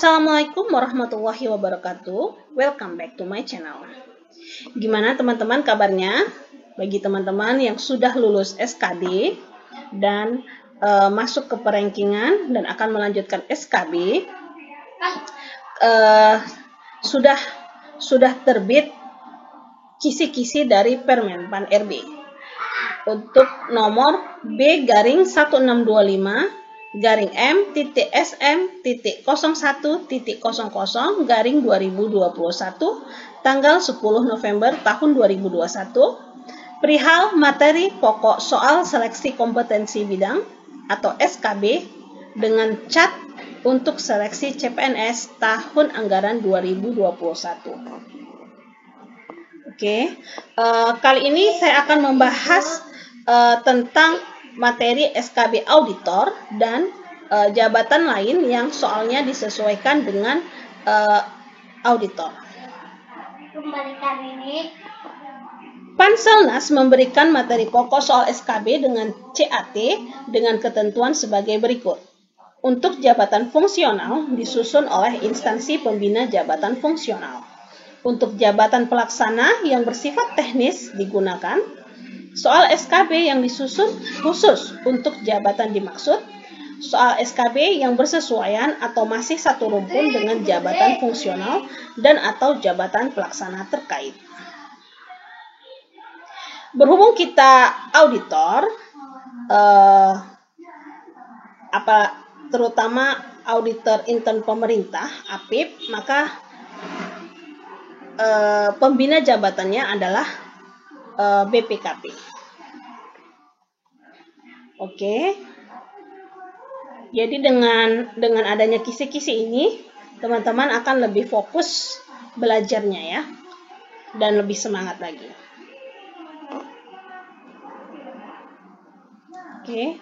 Assalamualaikum warahmatullahi wabarakatuh. Welcome back to my channel. Gimana teman-teman kabarnya? Bagi teman-teman yang sudah lulus SKB dan masuk ke perankingan dan akan melanjutkan SKB, sudah terbit kisi-kisi dari Permenpan RB untuk nomor B/SM.M.01.00/2021 tanggal 10 November tahun 2021 perihal materi pokok soal seleksi kompetensi bidang atau SKB dengan cat untuk seleksi CPNS tahun anggaran 2021. Oke, kali ini saya akan membahas tentang materi SKB auditor dan jabatan lain yang soalnya disesuaikan dengan auditor. Panselnas memberikan materi pokok soal SKB dengan CAT dengan ketentuan sebagai berikut. Untuk jabatan fungsional disusun oleh instansi pembina jabatan fungsional. Untuk jabatan pelaksana yang bersifat teknis digunakan soal SKB yang disusun khusus untuk jabatan dimaksud, soal SKB yang bersesuaian atau masih satu rumpun dengan jabatan fungsional dan atau jabatan pelaksana terkait. Berhubung kita auditor, terutama auditor intern pemerintah (APIP), maka pembina jabatannya adalah BPKP. Oke. Jadi dengan adanya kisi-kisi ini, teman-teman akan lebih fokus belajarnya ya, dan lebih semangat lagi. Oke.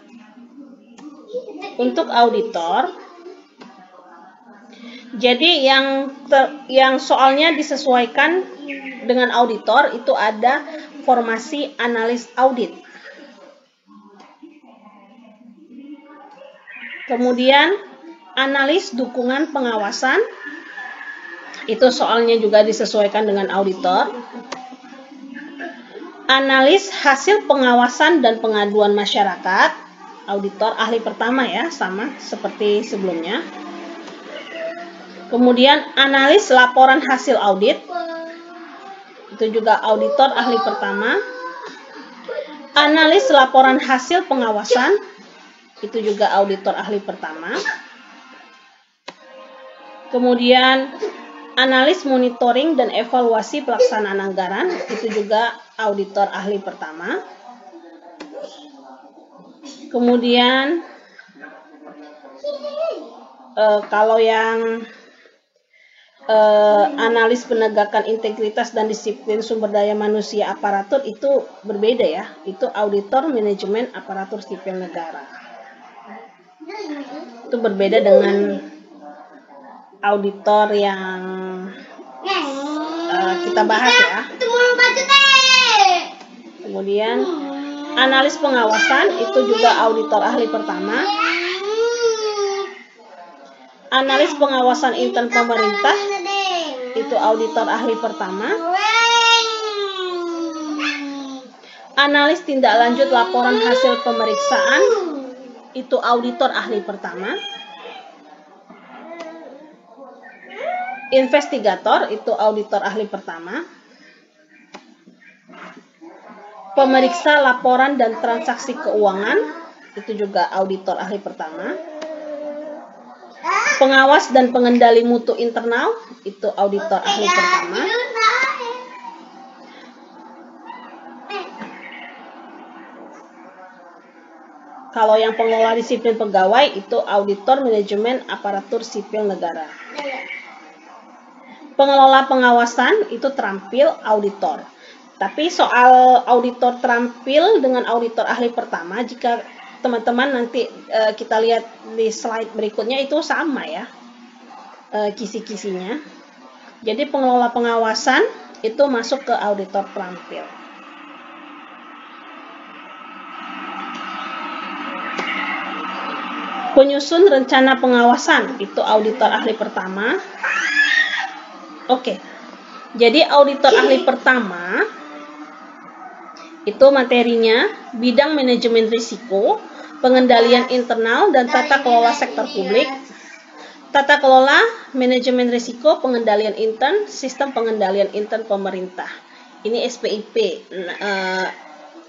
Untuk auditor, jadi yang soalnya disesuaikan dengan auditor itu ada formasi analis audit. Kemudian analis dukungan pengawasan, itu soalnya juga disesuaikan dengan auditor. Analis hasil pengawasan dan pengaduan masyarakat, auditor ahli pertama ya, sama seperti sebelumnya. Kemudian analis laporan hasil audit, itu juga auditor ahli pertama. Analis laporan hasil pengawasan, itu juga auditor ahli pertama. Kemudian analis monitoring dan evaluasi pelaksanaan anggaran, itu juga auditor ahli pertama. Kemudian kalau yang analis penegakan integritas dan disiplin sumber daya manusia aparatur itu berbeda ya, itu auditor manajemen aparatur sipil negara. Itu berbeda dengan auditor yang kita bahas ya. Kemudian analis pengawasan itu juga auditor ahli pertama. Analis pengawasan intern pemerintah itu auditor ahli pertama. Analis tindak lanjut laporan hasil pemeriksaan itu auditor ahli pertama. Investigator itu auditor ahli pertama. Pemeriksa laporan dan transaksi keuangan itu juga auditor ahli pertama. Pengawas dan pengendali mutu internal itu auditor ahli pertama. Kalau yang pengelola disiplin pegawai itu auditor manajemen aparatur sipil negara. Pengelola pengawasan itu terampil auditor. Tapi soal auditor terampil dengan auditor ahli pertama, jika teman-teman nanti kita lihat di slide berikutnya itu sama ya kisi-kisinya. Jadi pengelola pengawasan itu masuk ke auditor terampil. Penyusun rencana pengawasan, itu auditor ahli pertama. Oke. Jadi auditor ahli pertama itu materinya bidang manajemen risiko, pengendalian internal dan tata kelola sektor publik. Tata kelola, manajemen risiko, pengendalian intern, sistem pengendalian intern pemerintah. Ini SPIP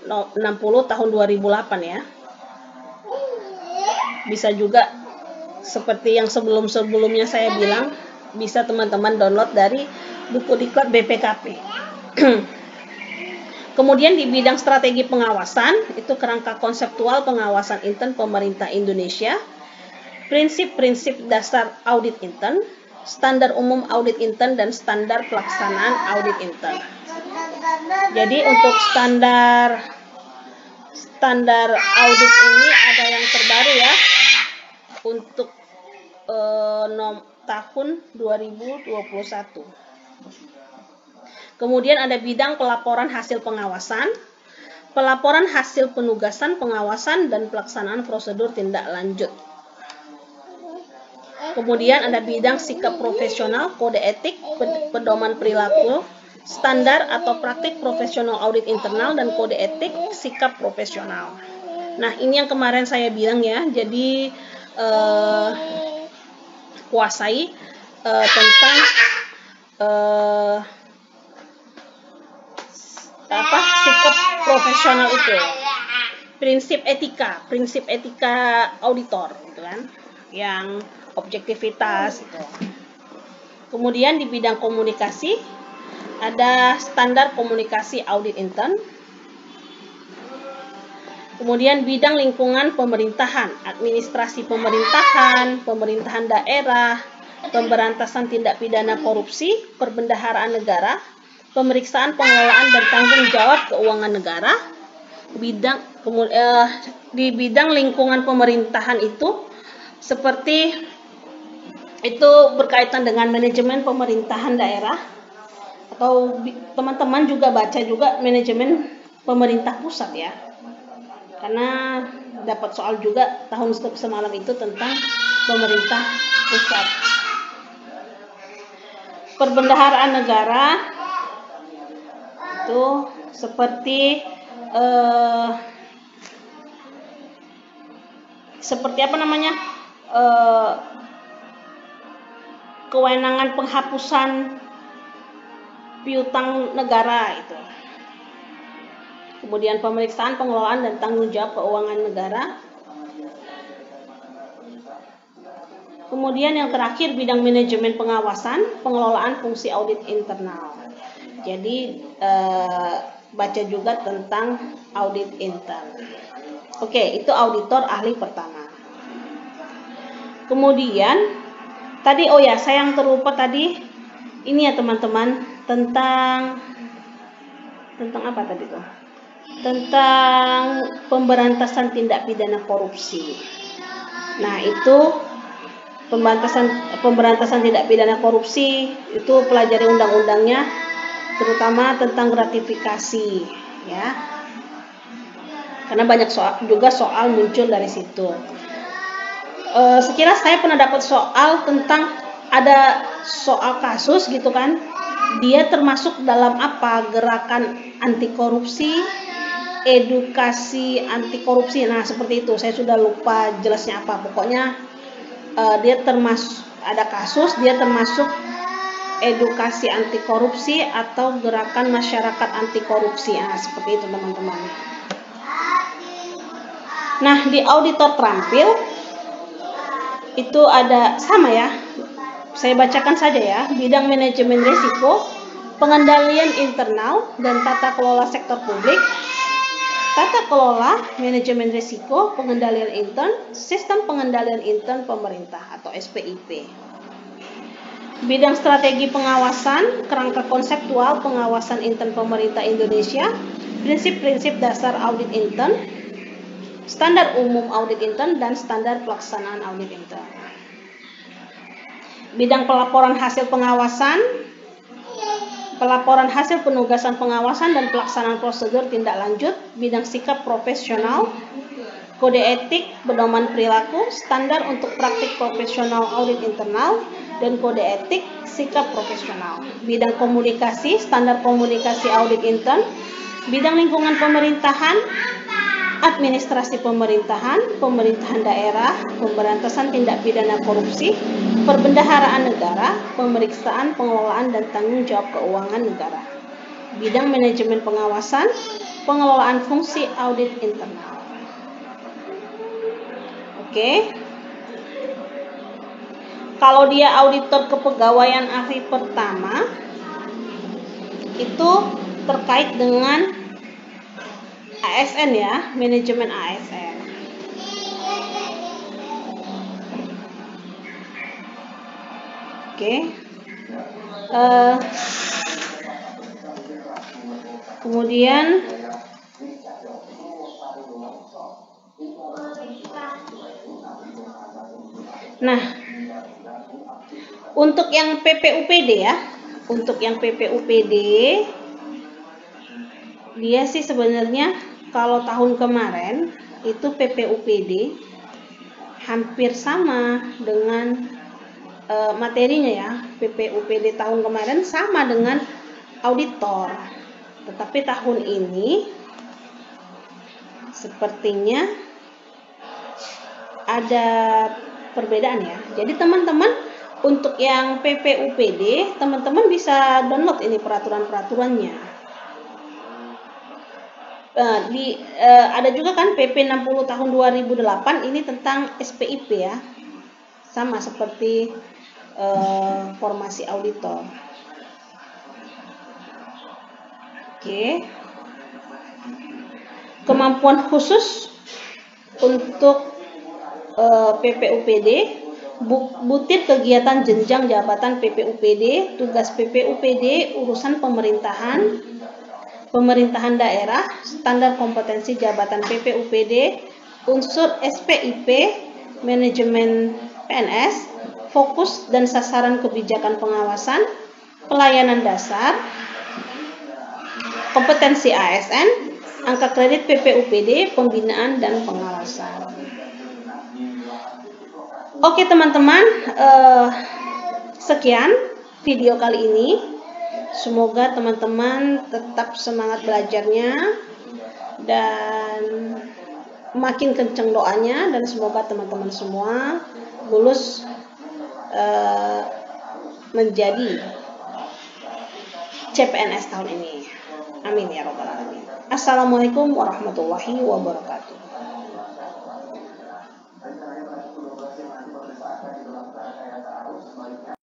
60 tahun 2008 ya. Bisa juga seperti yang sebelum-sebelumnya saya bilang, bisa teman-teman download dari buku diklat BPKP. Kemudian di bidang strategi pengawasan, itu kerangka konseptual pengawasan intern pemerintah Indonesia, prinsip-prinsip dasar audit intern, standar umum audit intern, dan standar pelaksanaan audit intern. Jadi untuk standar audit ini ada yang terbaru ya, untuk tahun 2021. Kemudian ada bidang pelaporan hasil pengawasan, pelaporan hasil penugasan, pengawasan, dan pelaksanaan prosedur tindak lanjut. Kemudian ada bidang sikap profesional, kode etik, pedoman perilaku, standar atau praktik profesional audit internal, dan kode etik sikap profesional. Nah, ini yang kemarin saya bilang ya, jadi kuasai tentang sikap profesional itu, prinsip etika auditor gitu kan, yang objektivitas itu. Kemudian di bidang komunikasi ada standar komunikasi audit intern. Kemudian bidang lingkungan pemerintahan, administrasi pemerintahan, pemerintahan daerah, pemberantasan tindak pidana korupsi, perbendaharaan negara, pemeriksaan pengelolaan dan tanggung jawab keuangan negara. Di bidang lingkungan pemerintahan itu seperti itu berkaitan dengan manajemen pemerintahan daerah, atau teman-teman juga baca juga manajemen pemerintah pusat ya, karena dapat soal juga tahun semalam itu tentang pemerintah pusat. Perbendaharaan negara itu seperti kewenangan penghapusan piutang negara itu. Kemudian pemeriksaan pengelolaan dan tanggung jawab keuangan negara. Kemudian yang terakhir bidang manajemen pengawasan, pengelolaan fungsi audit internal. Jadi baca juga tentang audit intern. Oke, itu auditor ahli pertama. Kemudian tadi saya yang terlupa tadi ini ya teman-teman, tentang apa tadi tuh? Tentang pemberantasan tindak pidana korupsi. Nah, itu pemberantasan tindak pidana korupsi itu pelajari undang-undangnya, terutama tentang gratifikasi ya. Karena banyak soal muncul dari situ. Sekilas saya pernah dapat soal tentang ada soal kasus gitu kan. Dia termasuk dalam apa? Gerakan anti korupsi, edukasi anti korupsi. Nah, seperti itu. Saya sudah lupa jelasnya apa. Pokoknya dia termasuk, ada kasus dia termasuk edukasi anti korupsi atau gerakan masyarakat anti korupsi. Nah, seperti itu teman-teman. Nah, di auditor terampil itu ada sama ya. Saya bacakan saja ya. Bidang manajemen risiko, pengendalian internal dan tata kelola sektor publik. Tata kelola, manajemen risiko, pengendalian intern, sistem pengendalian intern pemerintah atau SPIP. Bidang strategi pengawasan, kerangka konseptual pengawasan intern pemerintah Indonesia, prinsip-prinsip dasar audit intern, standar umum audit intern, dan standar pelaksanaan audit intern. Bidang pelaporan hasil pengawasan, pelaporan hasil penugasan pengawasan dan pelaksanaan prosedur tindak lanjut, bidang sikap profesional, kode etik, pedoman perilaku, standar untuk praktik profesional audit internal, dan kode etik sikap profesional. Bidang komunikasi, standar komunikasi audit intern. Bidang lingkungan pemerintahan, administrasi pemerintahan, pemerintahan daerah, pemberantasan tindak pidana korupsi, perbendaharaan negara, pemeriksaan, pengelolaan, dan tanggung jawab keuangan negara. Bidang manajemen pengawasan, pengelolaan fungsi audit internal. Oke. Kalau dia auditor kepegawaian ahli pertama, itu terkait dengan ASN ya, manajemen ASN. Oke. Kemudian untuk yang PPUPD ya, dia sih sebenarnya kalau tahun kemarin itu PPUPD hampir sama dengan materinya ya. PPUPD tahun kemarin sama dengan auditor, tetapi tahun ini sepertinya ada perbedaan ya. Jadi teman-teman untuk yang PPUPD, teman-teman bisa download ini peraturan-peraturannya. Ada juga kan PP 60 tahun 2008 ini tentang SPIP ya. Sama seperti formasi auditor. Oke. Kemampuan khusus untuk PPUPD, butir kegiatan jenjang jabatan PPUPD, tugas PPUPD, urusan pemerintahan daerah, standar kompetensi jabatan PPUPD, unsur SPIP, manajemen PNS, fokus dan sasaran kebijakan pengawasan, pelayanan dasar, kompetensi ASN, angka kredit PPUPD, pembinaan dan pengawasan. Oke teman-teman, sekian video kali ini. Semoga teman-teman tetap semangat belajarnya dan makin kenceng doanya, dan semoga teman-teman semua lulus menjadi CPNS tahun ini. Amin ya robbal alamin. Assalamualaikum warahmatullahi wabarakatuh.